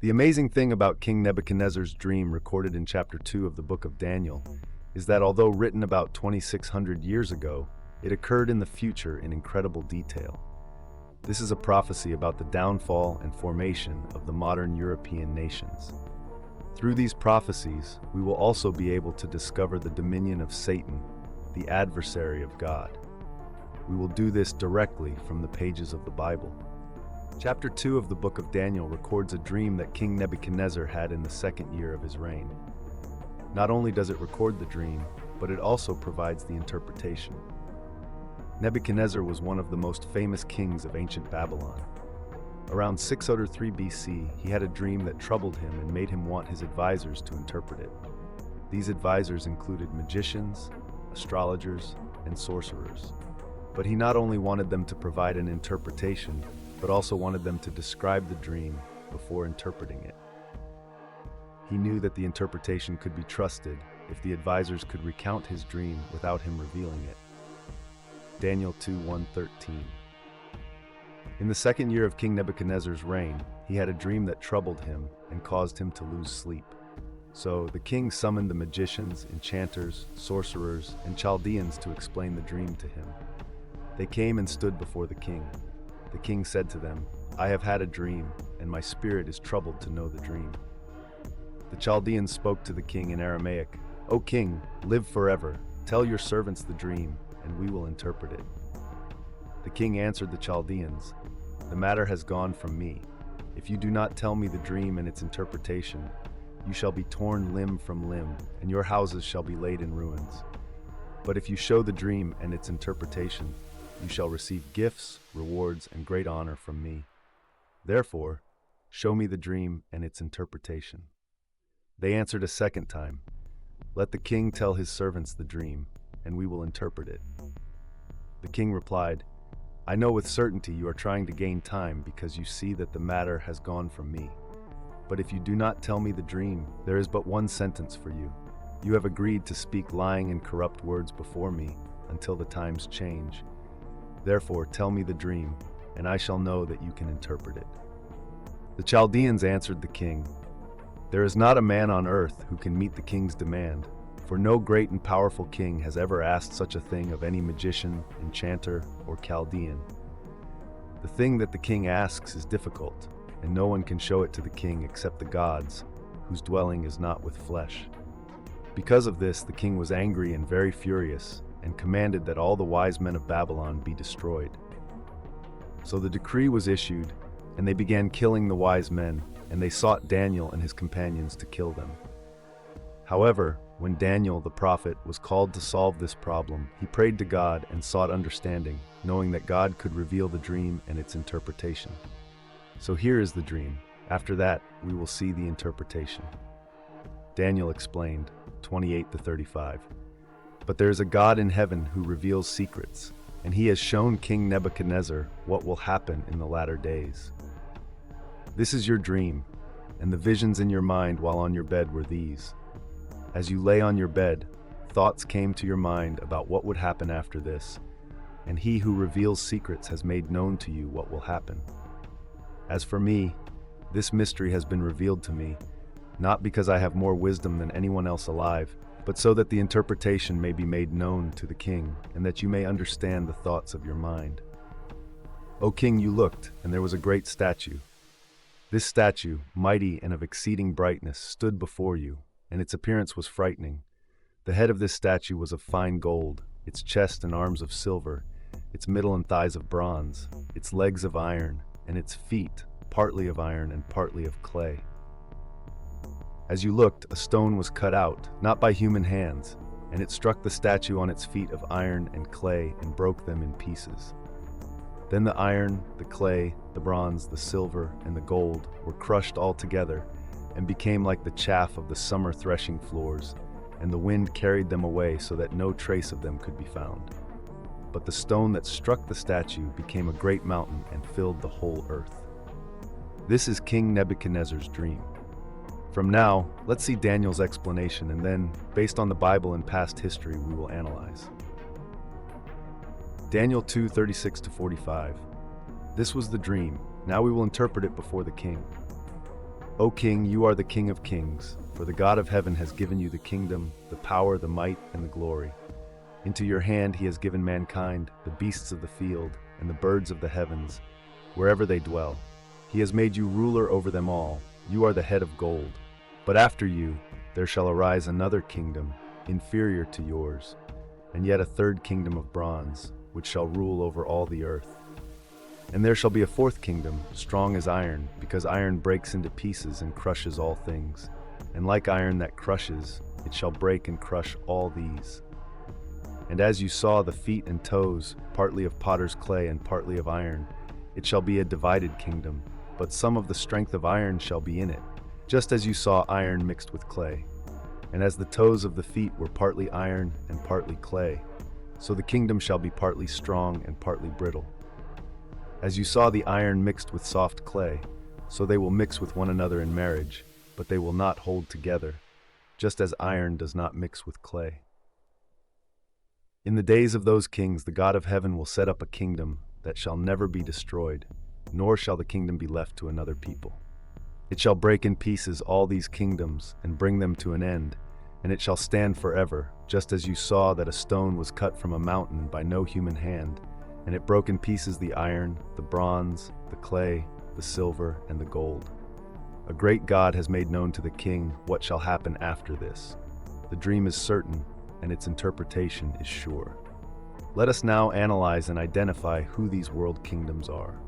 The amazing thing about King Nebuchadnezzar's dream recorded in chapter 2 of the book of Daniel is that although written about 2,600 years ago, it occurred in the future in incredible detail. This is a prophecy about the downfall and formation of the modern European nations. Through these prophecies, we will also be able to discover the dominion of Satan, the adversary of God. We will do this directly from the pages of the Bible. Chapter 2 of the book of Daniel records a dream that King Nebuchadnezzar had in the second year of his reign. Not only does it record the dream, but it also provides the interpretation. Nebuchadnezzar was one of the most famous kings of ancient Babylon. Around 603 BC, he had a dream that troubled him and made him want his advisors to interpret it. These advisors included magicians, astrologers, and sorcerers. But he not only wanted them to provide an interpretation, but also wanted them to describe the dream before interpreting it. He knew that the interpretation could be trusted if the advisors could recount his dream without him revealing it. Daniel 2:1-13. In the second year of King Nebuchadnezzar's reign, he had a dream that troubled him and caused him to lose sleep. So the king summoned the magicians, enchanters, sorcerers, and Chaldeans to explain the dream to him. They came and stood before the king. The king said to them, "I have had a dream, and my spirit is troubled to know the dream." The Chaldeans spoke to the king in Aramaic, "O king, live forever. Tell your servants the dream, and we will interpret it." The king answered the Chaldeans, "The matter has gone from me. If you do not tell me the dream and its interpretation, you shall be torn limb from limb, and your houses shall be laid in ruins. But if you show the dream and its interpretation, you shall receive gifts, rewards, and great honor from me. Therefore, show me the dream and its interpretation." They answered a second time, "Let the king tell his servants the dream, and we will interpret it." The king replied, "I know with certainty you are trying to gain time because you see that the matter has gone from me. But if you do not tell me the dream, there is but one sentence for you. You have agreed to speak lying and corrupt words before me until the times change. Therefore, tell me the dream, and I shall know that you can interpret it." The Chaldeans answered the king, "There is not a man on earth who can meet the king's demand, for no great and powerful king has ever asked such a thing of any magician, enchanter, or Chaldean. The thing that the king asks is difficult, and no one can show it to the king except the gods, whose dwelling is not with flesh." Because of this, the king was angry and very furious, and commanded that all the wise men of Babylon be destroyed. So the decree was issued, and they began killing the wise men, and they sought Daniel and his companions to kill them. However, when Daniel the prophet was called to solve this problem, he prayed to God and sought understanding, knowing that God could reveal the dream and its interpretation. So here is the dream. After that, we will see the interpretation. Daniel explained, 28-35. "But there is a God in heaven who reveals secrets, and he has shown King Nebuchadnezzar what will happen in the latter days. This is your dream, and the visions in your mind while on your bed were these. As you lay on your bed, thoughts came to your mind about what would happen after this, and he who reveals secrets has made known to you what will happen. As for me, this mystery has been revealed to me, not because I have more wisdom than anyone else alive, but so that the interpretation may be made known to the king, and that you may understand the thoughts of your mind. O king, you looked, and there was a great statue. This statue, mighty and of exceeding brightness, stood before you, and its appearance was frightening. The head of this statue was of fine gold, its chest and arms of silver, its middle and thighs of bronze, its legs of iron, and its feet, partly of iron and partly of clay. As you looked, a stone was cut out, not by human hands, and it struck the statue on its feet of iron and clay and broke them in pieces. Then the iron, the clay, the bronze, the silver, and the gold were crushed all together and became like the chaff of the summer threshing floors, and the wind carried them away so that no trace of them could be found. But the stone that struck the statue became a great mountain and filled the whole earth. This is King Nebuchadnezzar's dream. From now, let's see Daniel's explanation, and then, based on the Bible and past history, we will analyze. Daniel 2:36-45. This was the dream. Now we will interpret it before the king. O king, you are the King of kings, for the God of heaven has given you the kingdom, the power, the might, and the glory. Into your hand he has given mankind, the beasts of the field, and the birds of the heavens, wherever they dwell. He has made you ruler over them all. You are the head of gold. But after you, there shall arise another kingdom, inferior to yours, and yet a third kingdom of bronze, which shall rule over all the earth. And there shall be a fourth kingdom, strong as iron, because iron breaks into pieces and crushes all things. And like iron that crushes, it shall break and crush all these. And as you saw the feet and toes, partly of potter's clay and partly of iron, it shall be a divided kingdom, but some of the strength of iron shall be in it, just as you saw iron mixed with clay. And as the toes of the feet were partly iron and partly clay, so the kingdom shall be partly strong and partly brittle. As you saw the iron mixed with soft clay, so they will mix with one another in marriage, but they will not hold together, just as iron does not mix with clay. In the days of those kings, the God of heaven will set up a kingdom that shall never be destroyed, nor shall the kingdom be left to another people. It shall break in pieces all these kingdoms and bring them to an end, and it shall stand forever, just as you saw that a stone was cut from a mountain by no human hand, and it broke in pieces the iron, the bronze, the clay, the silver, and the gold. A great God has made known to the king what shall happen after this. The dream is certain, and its interpretation is sure. Let us now analyze and identify who these world kingdoms are.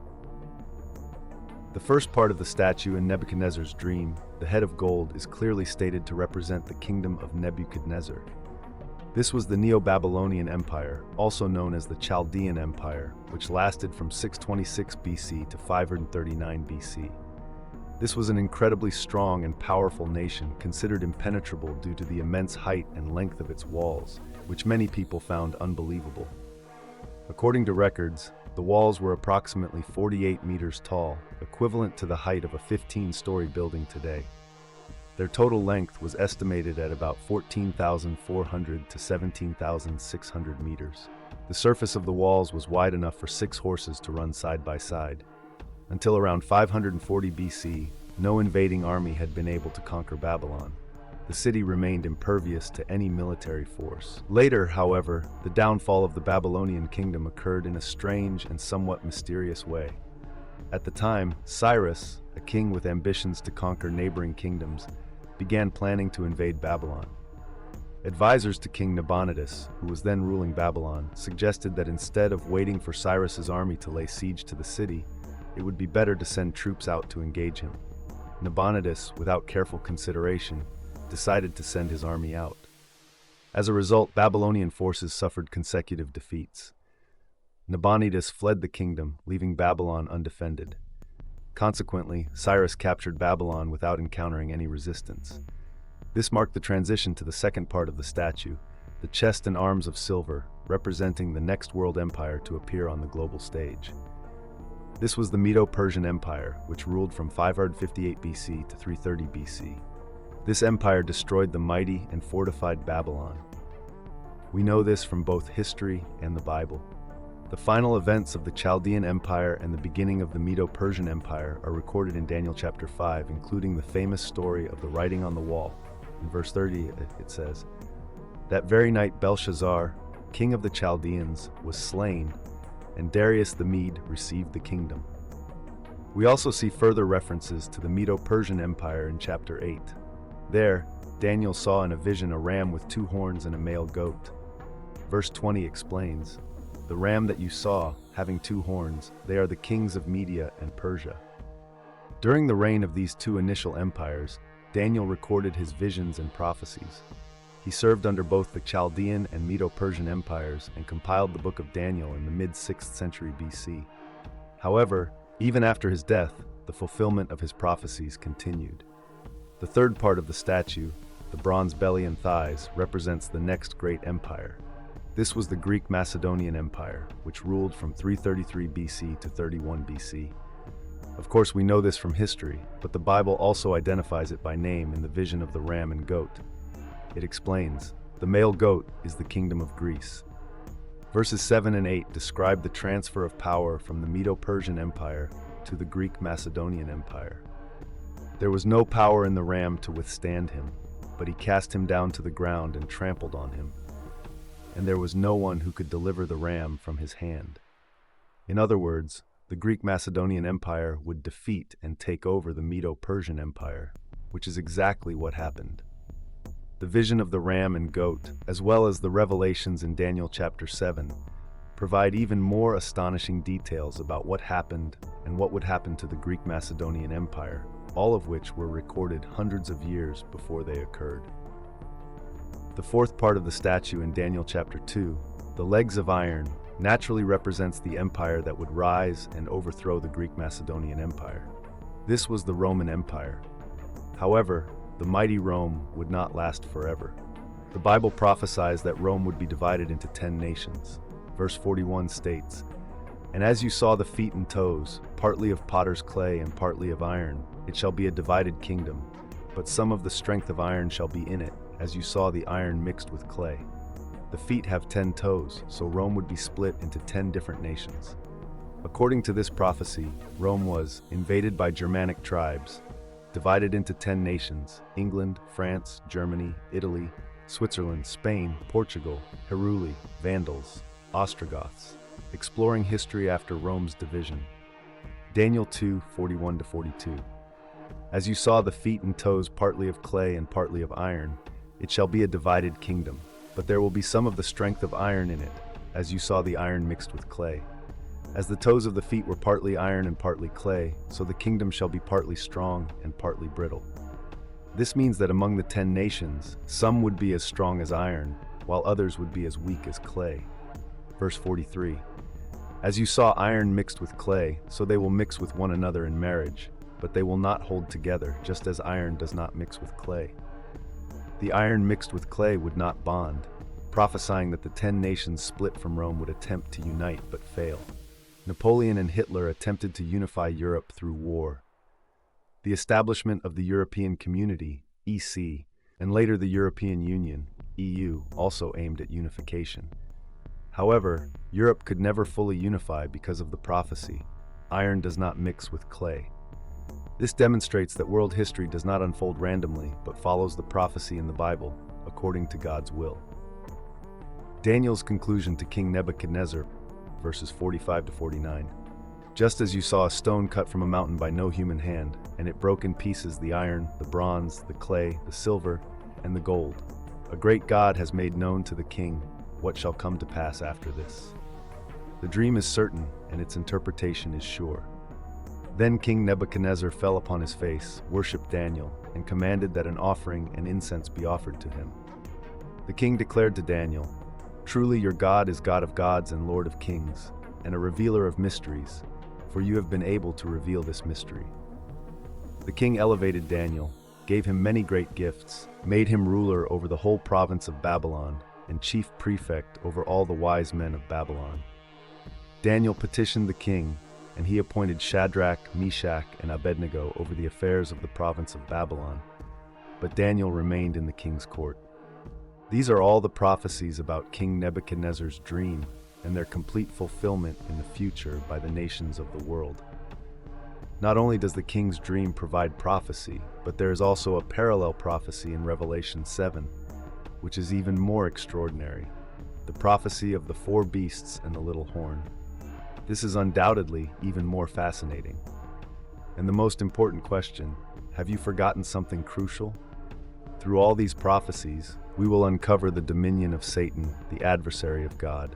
The first part of the statue in Nebuchadnezzar's dream, the head of gold, is clearly stated to represent the kingdom of Nebuchadnezzar. This was the Neo-Babylonian Empire, also known as the Chaldean Empire, which lasted from 626 BC to 539 BC. This was an incredibly strong and powerful nation, considered impenetrable due to the immense height and length of its walls, which many people found unbelievable. According to records, the walls were approximately 48 meters tall, equivalent to the height of a 15-story building today. Their total length was estimated at about 14,400 to 17,600 meters. The surface of the walls was wide enough for 6 horses to run side by side. Until around 540 BC, no invading army had been able to conquer Babylon. The city remained impervious to any military force. Later, however, the downfall of the Babylonian kingdom occurred in a strange and somewhat mysterious way. At the time, Cyrus, a king with ambitions to conquer neighboring kingdoms, began planning to invade Babylon. Advisors to King Nabonidus, who was then ruling Babylon, suggested that instead of waiting for Cyrus's army to lay siege to the city, it would be better to send troops out to engage him. Nabonidus, without careful consideration, decided to send his army out. As a result, Babylonian forces suffered consecutive defeats. Nabonidus fled the kingdom, leaving Babylon undefended. Consequently, Cyrus captured Babylon without encountering any resistance. This marked the transition to the second part of the statue, the chest and arms of silver, representing the next world empire to appear on the global stage. This was the Medo-Persian Empire, which ruled from 558 BC to 330 BC. This empire destroyed the mighty and fortified Babylon. We know this from both history and the Bible. The final events of the Chaldean Empire and the beginning of the Medo-Persian Empire are recorded in Daniel chapter 5, including the famous story of the writing on the wall. In verse 30, it says, "That very night Belshazzar, king of the Chaldeans, was slain, and Darius the Mede received the kingdom." We also see further references to the Medo-Persian Empire in chapter 8. There, Daniel saw in a vision a ram with 2 horns and a male goat. Verse 20 explains, "The ram that you saw, having 2 horns, they are the kings of Media and Persia." During the reign of these 2 initial empires, Daniel recorded his visions and prophecies. He served under both the Chaldean and Medo-Persian empires and compiled the book of Daniel in the mid-6th century BC. However, even after his death, the fulfillment of his prophecies continued. The third part of the statue, the bronze belly and thighs, represents the next great empire. This was the Greek Macedonian Empire, which ruled from 333 BC to 31 BC. Of course, we know this from history, but the Bible also identifies it by name in the vision of the ram and goat. It explains, the male goat is the kingdom of Greece. Verses 7 and 8 describe the transfer of power from the Medo-Persian Empire to the Greek Macedonian Empire. There was no power in the ram to withstand him, but he cast him down to the ground and trampled on him. And there was no one who could deliver the ram from his hand. In other words, the Greek Macedonian Empire would defeat and take over the Medo-Persian Empire, which is exactly what happened. The vision of the ram and goat, as well as the revelations in Daniel chapter 7, provide even more astonishing details about what happened and what would happen to the Greek Macedonian Empire, all of which were recorded hundreds of years before they occurred. The fourth part of the statue in Daniel chapter 2, the legs of iron, naturally represents the empire that would rise and overthrow the Greek Macedonian Empire. This was the Roman Empire. However, the mighty Rome would not last forever. The Bible prophesies that Rome would be divided into 10 nations. Verse 41 states, "And as you saw the feet and toes, partly of potter's clay and partly of iron, it shall be a divided kingdom, but some of the strength of iron shall be in it, as you saw the iron mixed with clay." The feet have 10 toes, so Rome would be split into 10 different nations. According to this prophecy, Rome was invaded by Germanic tribes, divided into 10 nations: England, France, Germany, Italy, Switzerland, Spain, Portugal, Heruli, Vandals, Ostrogoths, exploring history after Rome's division. Daniel 2:41-42. "As you saw the feet and toes partly of clay and partly of iron, it shall be a divided kingdom, but there will be some of the strength of iron in it, as you saw the iron mixed with clay. As the toes of the feet were partly iron and partly clay, so the kingdom shall be partly strong and partly brittle." This means that among the 10 nations, some would be as strong as iron, while others would be as weak as clay. Verse 43, "As you saw iron mixed with clay, so they will mix with one another in marriage, but they will not hold together, just as iron does not mix with clay." The iron mixed with clay would not bond, prophesying that the 10 nations split from Rome would attempt to unite but fail. Napoleon and Hitler attempted to unify Europe through war. The establishment of the European Community, EC, and later the European Union, EU, also aimed at unification. However, Europe could never fully unify because of the prophecy, "Iron does not mix with clay." This demonstrates that world history does not unfold randomly, but follows the prophecy in the Bible, according to God's will. Daniel's conclusion to King Nebuchadnezzar, verses 45-49. "Just as you saw a stone cut from a mountain by no human hand, and it broke in pieces the iron, the bronze, the clay, the silver, and the gold. A great God has made known to the king what shall come to pass after this. The dream is certain, and its interpretation is sure." Then King Nebuchadnezzar fell upon his face, worshipped Daniel, and commanded that an offering and incense be offered to him. The king declared to Daniel, "Truly your God is God of gods and Lord of kings, and a revealer of mysteries, for you have been able to reveal this mystery." The king elevated Daniel, gave him many great gifts, made him ruler over the whole province of Babylon, and chief prefect over all the wise men of Babylon. Daniel petitioned the king, and he appointed Shadrach, Meshach, and Abednego over the affairs of the province of Babylon. But Daniel remained in the king's court. These are all the prophecies about King Nebuchadnezzar's dream and their complete fulfillment in the future by the nations of the world. Not only does the king's dream provide prophecy, but there is also a parallel prophecy in Revelation 7, which is even more extraordinary: the prophecy of the 4 beasts and the little horn. This is undoubtedly even more fascinating. And the most important question, have you forgotten something crucial? Through all these prophecies, we will uncover the dominion of Satan, the adversary of God.